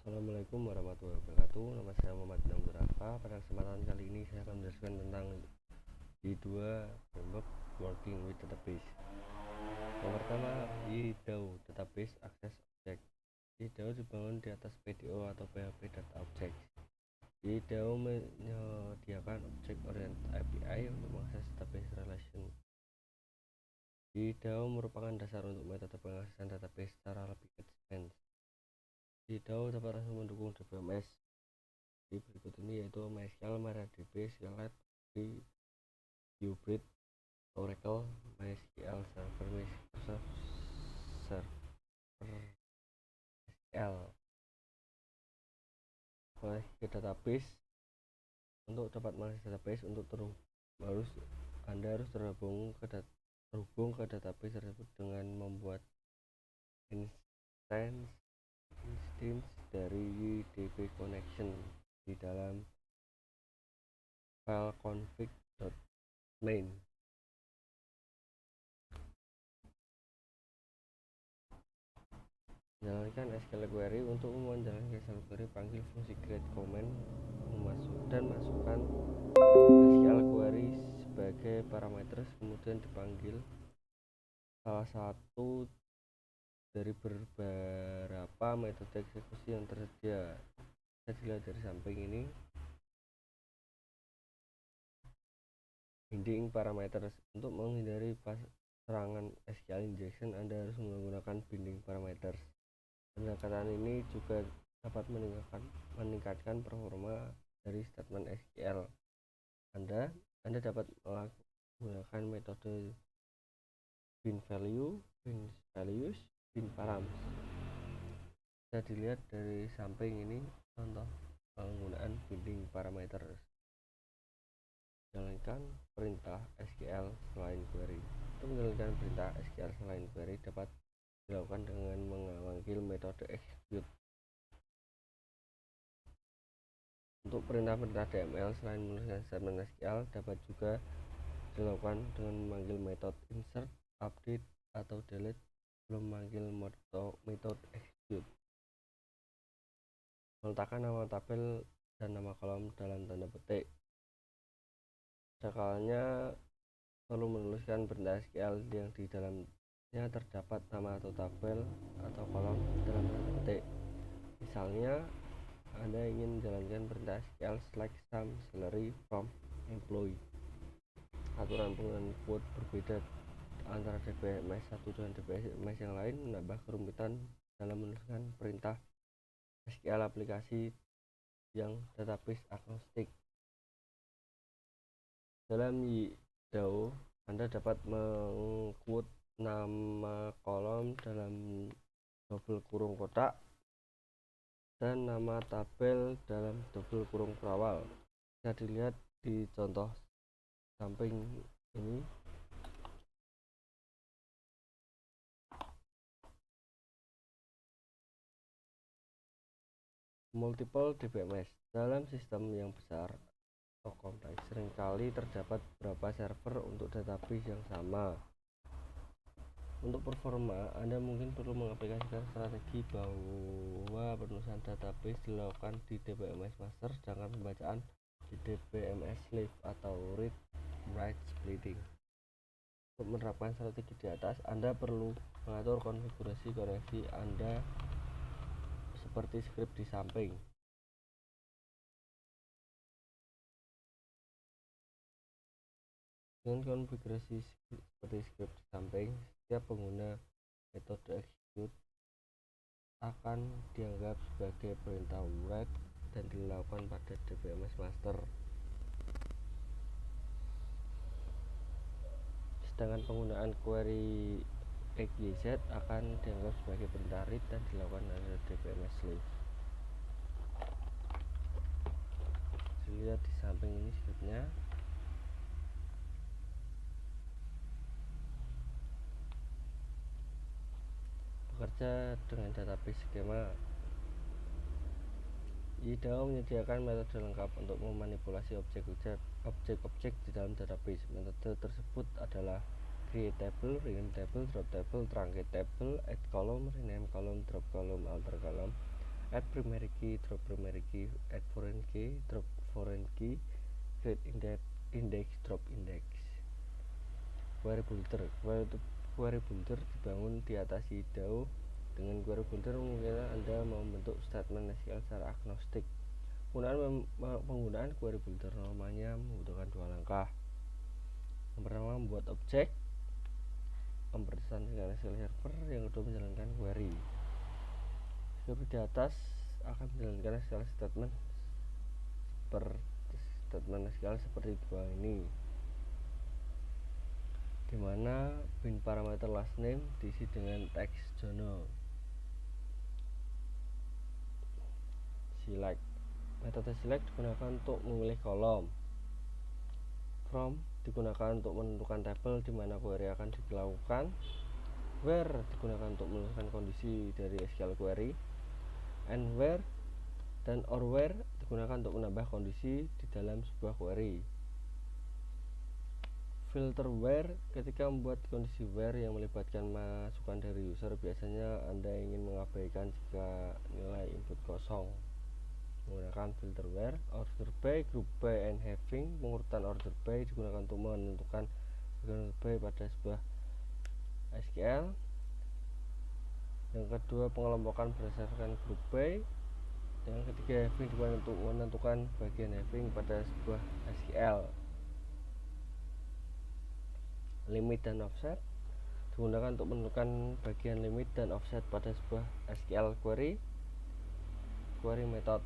Assalamualaikum warahmatullahi wabarakatuh. Nama saya Muhammad Abdul Rafa. Pada kesempatan kali ini saya akan menjelaskan tentang Y2 Framework Working with Database. Yang pertama, YDAO Database Access Object. YDAO dibangun di atas PDO atau PHP Data Object. YDAO menyediakan Object Oriented API untuk mengakses database relation. YDAO merupakan dasar untuk metode pengaksesan database secara lebih advance. YDAO dapat langsung mendukung DBMS di berikut ini, yaitu MySQL, MariaDB, SQLite, Hybrid, Oracle, MySQL Server, Microsoft Server SQL. Ke database. Untuk dapat mengakses database, Anda harus terhubung ke database tersebut dengan membuat instance dari YDB connection di dalam file config.main. Jalankan SQL query. Untuk menjalankan SQL query, panggil fungsi create command dan masukkan SQL query sebagai parameter, kemudian dipanggil salah satu dari beberapa metode eksekusi yang tersedia. Bisa dilihat dari samping ini. Binding parameters. Untuk menghindari serangan SQL injection, Anda harus menggunakan binding parameters. Pendekatan ini juga dapat meningkatkan performa dari statement SQL Anda dapat menggunakan metode bin values, bin params. Bisa dilihat dari samping ini contoh penggunaan binding parameters. Jalankan perintah SQL selain query. Untuk menjalankan perintah SQL selain query dapat dilakukan dengan memanggil metode execute. Untuk perintah-perintah DML selain menuliskan statement SQL dapat juga dilakukan dengan memanggil metode insert, update, atau delete sebelum memanggil metode execute. Meletakkan nama tabel dan nama kolom dalam tanda petik. Pada kalanya perlu menuliskan perintah SQL yang di dalamnya terdapat nama atau tabel atau kolom dalam tanda petik. Misalnya, Anda ingin menjalankan perintah SQL select sum salary from employee. Aturan penggunaan quote berbeda antara DBMS 1 dan DBMS yang lain menambah kerumitan dalam menuliskan perintah SQL aplikasi yang database agnostik. Dalam YDAO, Anda dapat mengquote nama kolom dalam double kurung kotak dan nama tabel dalam double kurung perawal. Bisa dilihat di contoh samping ini. Multiple DBMS. Dalam sistem yang besar atau kompleks, seringkali terdapat beberapa server untuk database yang sama. Untuk performa, Anda mungkin perlu mengaplikasikan strategi bahwa penulisan database dilakukan di DBMS master, sedangkan pembacaan di DBMS slave atau read write splitting. Untuk menerapkan strategi di atas, Anda perlu mengatur konfigurasi koneksi Anda seperti script di samping. Dengan konfigurasi seperti script di samping, setiap pengguna metode execute akan dianggap sebagai perintah write dan dilakukan pada DBMS master. Sedangkan penggunaan query xyz akan dianggap sebagai perintah read dan dilakukan pada DBMS slave. Dilihat di samping ini scriptnya. Bekerja dengan database skema. YDAO menyediakan metode lengkap untuk memanipulasi objek-objek di dalam database. Metode tersebut adalah create table, rename table, drop table, truncate table, add column, rename column, drop column, alter column, add primary key, drop primary key, add foreign key, drop foreign key, create index, drop index. Query builder. Query builder dibangun di atas IDAO. Dengan query builder mungkin Anda membentuk statement SQL secara agnostik. Penggunaan query builder namanya membutuhkan 2 langkah. Yang pertama, membuat objek, pemberitahuan dengan SQL Server. Yang kedua, menjalankan query. Seperti di atas akan menjalankan SQL statement SQL seperti dua ini, dimana bin parameter last name diisi dengan teks journal. Select. Metode select digunakan untuk memilih kolom. From digunakan untuk menentukan tabel di mana query akan dilakukan. Where digunakan untuk menuliskan kondisi dari SQL query. And where dan or where digunakan untuk menambah kondisi di dalam sebuah query. Filter where ketika membuat kondisi where yang melibatkan masukan dari user, biasanya Anda ingin mengabaikan jika nilai input kosong. Menggunakan filter where. Order by, group by, and having. Pengurutan order by digunakan untuk menentukan order by pada sebuah SQL. Yang kedua, pengelompokan berdasarkan group by. Yang ketiga, having digunakan untuk menentukan bagian having pada sebuah SQL. Limit dan offset digunakan untuk menentukan bagian limit dan offset pada sebuah SQL query. Query method.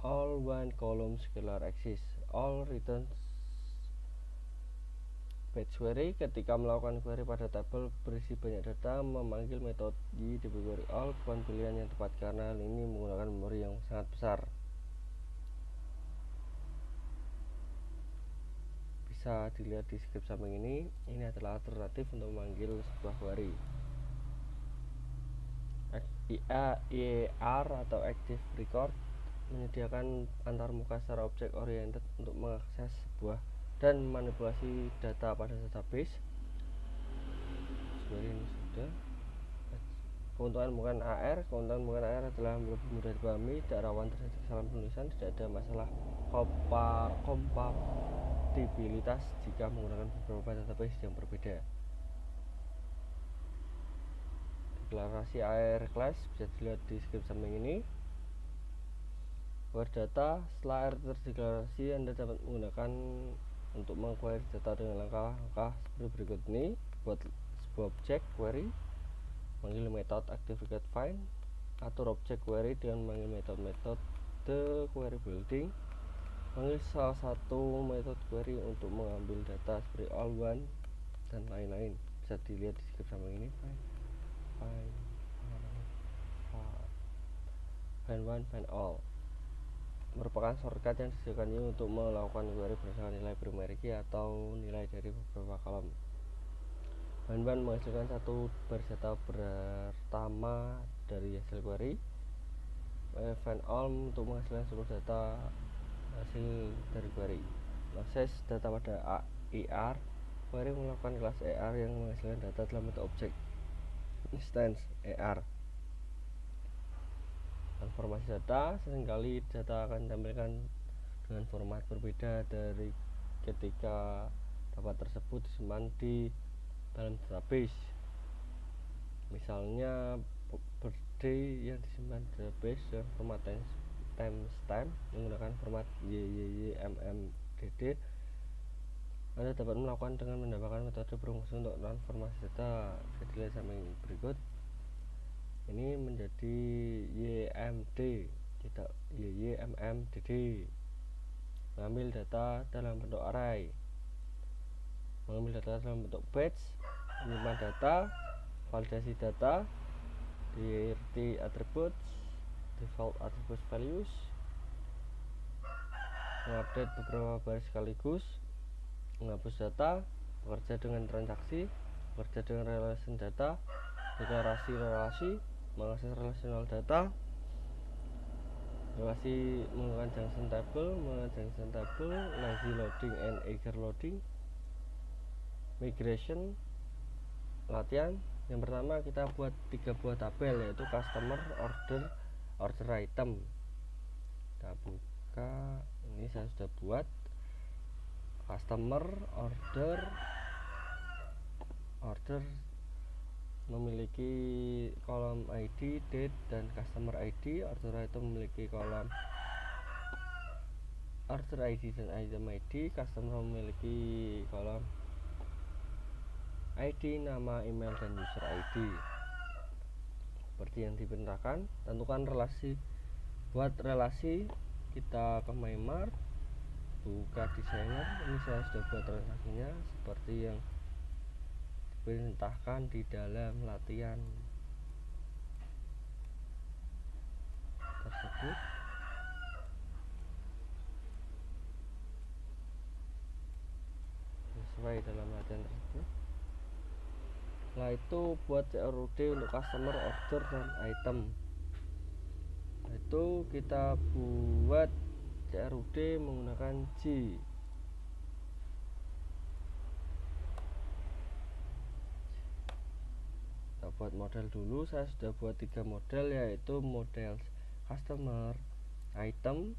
All one column scalar axis. All returns batch query. Ketika melakukan query pada tabel berisi banyak data, memanggil metode y_query all bukan pilihan yang tepat karena ini menggunakan memori yang sangat besar. Bisa dilihat di script samping ini. Ini adalah alternatif untuk memanggil sebuah query. EAR atau Active Record menyediakan antarmuka secara object oriented untuk mengakses sebuah dan manipulasi data pada database. Sebenarnya ini sudah. Keuntungan menggunakan AR. Keuntungan menggunakan AR adalah lebih mudah dipahami, tidak rawan terjadi kesalahan penulisan, tidak ada masalah kompatibilitas jika menggunakan beberapa database yang berbeda. Deklarasi AR class bisa dilihat di script samping ini. Query data. Setelah AR terdeklarasi, Anda dapat menggunakan untuk mengquery data dengan langkah-langkah seperti berikut ini. Buat sebuah objek query, manggil metode active_record find. Atur objek query dengan manggil metode query building. Manggil salah satu metode query untuk mengambil data seperti all one dan lain-lain. Bisa dilihat di script samping ini. Find one, find all merupakan shortcut yang disediakan ini untuk melakukan query berdasarkan nilai primary key atau nilai dari beberapa kolom. Find one menghasilkan satu baris data pertama dari hasil query. Find all untuk menghasilkan seluruh data hasil dari query. Akses data pada AR. Query melakukan kelas AR yang menghasilkan data dalam bentuk objek instance AR. Informasi data. Seringkali data akan ditampilkan dengan format berbeda dari ketika data tersebut disimpan di dalam database. Misalnya birthday yang disimpan di database dengan format timestamp menggunakan format YYYMMDD. Anda dapat melakukan dengan menambahkan metode berfungsi untuk transformasi data. Bisa dilihat samping berikut. Ini menjadi YMD, tidak YYMMDD. Mengambil data dalam bentuk array. Mengambil data dalam bentuk batch. Menyimpan data. Validasi data. DRT attributes. Default attributes values. Mengupdate beberapa baris sekaligus. Menghapus data. Bekerja dengan transaksi. Bekerja dengan relation data. Deklarasi relasi. Mengakses relational data. Relasi menggunakan junction table, lazy loading and eager loading. Migration, latihan, Yang pertama kita buat 3 buah tabel, yaitu customer, order item. Kita buka, ini saya sudah buat customer, order memiliki kolom ID, date, dan customer ID. Order item memiliki kolom order ID dan item ID. Customer memiliki kolom ID, nama, email, dan user ID. Seperti yang diperintahkan. Tentukan relasi. Buat relasi, kita ke MyMart, buka designer. Ini saya sudah buat transaksinya seperti yang diperintahkan di dalam latihan tersebut. Sesuai dalam latihan tersebut. Setelah itu buat CRUD untuk customer, order, dan item. Itu kita buat CRUD menggunakan G. Kita buat model dulu. Saya sudah buat 3 model, yaitu model customer, item,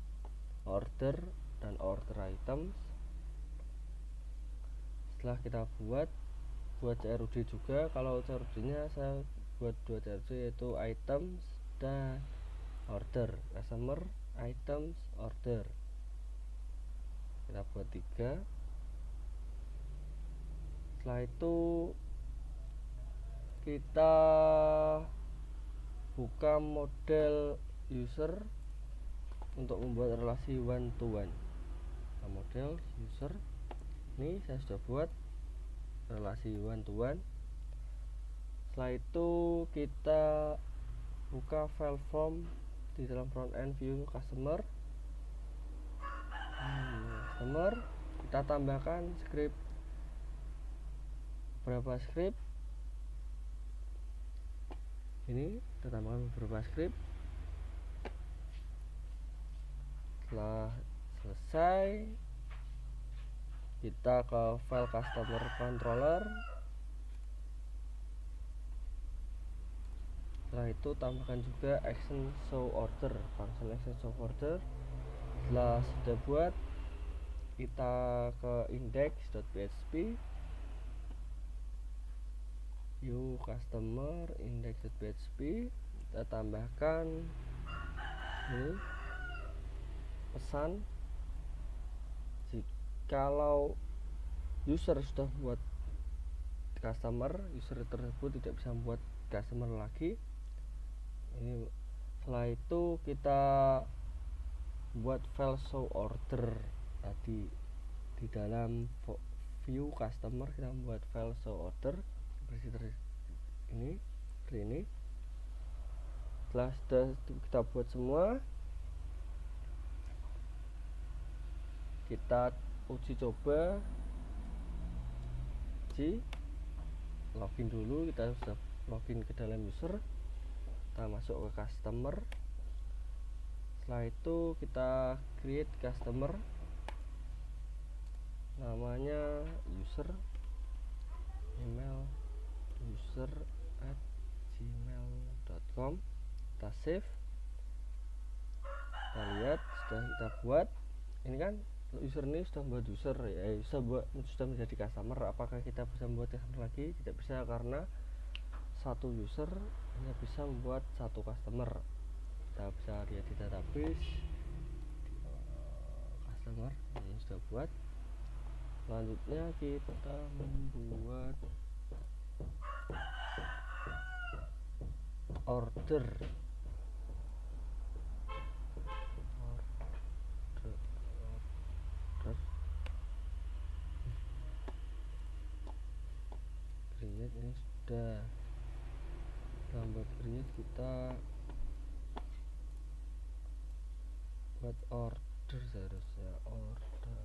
order, dan order items. Setelah kita buat CRUD juga. Kalau CRUD nya saya buat 2 CRUD, yaitu items dan order. Customer, items, order. Kita buat 3. Setelah itu kita buka model user untuk membuat relasi one to one. Model user ini saya sudah buat relasi one to one. Setelah itu kita buka file form di dalam front end view customer. Kita tambahkan script, beberapa script. Ini kita tambahkan beberapa script. Setelah selesai, kita ke file customer controller. Setelah itu tambahkan juga action show order, function action show order. Setelah sudah buat, kita ke index.php, view customer, index.php. Kita tambahkan ini pesan, jikalau user sudah buat customer, user tersebut tidak bisa membuat customer lagi. Ini setelah itu kita buat file show order tadi di dalam view customer. Kita membuat file show order seperti ini. Setelah sudah kita buat semua, kita uji coba. Login dulu. Kita sudah login ke dalam user, kita masuk ke customer. Setelah itu kita create customer, namanya user, email user@gmail.com. Kita save. Kita lihat sudah kita buat. Ini kan user ini sudah membuat user, ya sudah menjadi customer. Apakah kita bisa membuat customer lagi? Tidak bisa, karena satu user hanya bisa membuat satu customer. Kita bisa lihat di database customer ini sudah buat. Selanjutnya kita membuat order. Create ini sudah. Gambar create, kita buat order, seharusnya order.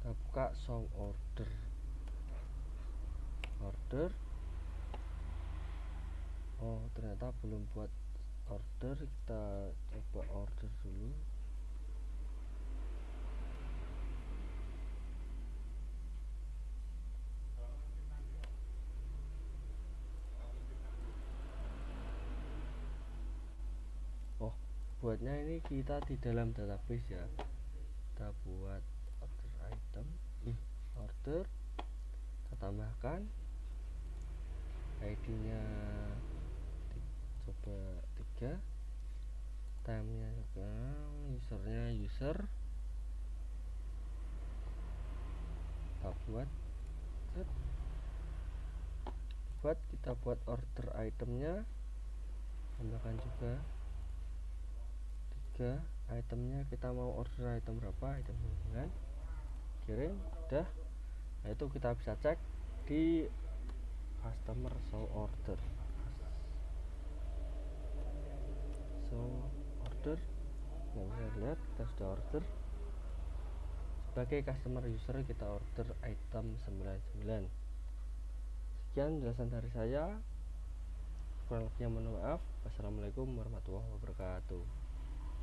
Kita buka show order. Oh ternyata belum buat order, kita coba order dulu. Oh buatnya ini kita di dalam database ya, kita buat order item, order, kita tambahkan ID nya coba 3, time nya juga, usernya user, kita buat order itemnya, tambahkan juga 3, itemnya kita mau order item berapa, item 9, kirim, udah. Nah itu kita bisa cek di customer show order. Nah bisa lihat kita sudah order. Sebagai customer user kita order item 99. Sekian jelasan dari saya, kurang lebihnya mohon maaf. Wassalamualaikum warahmatullahi wabarakatuh.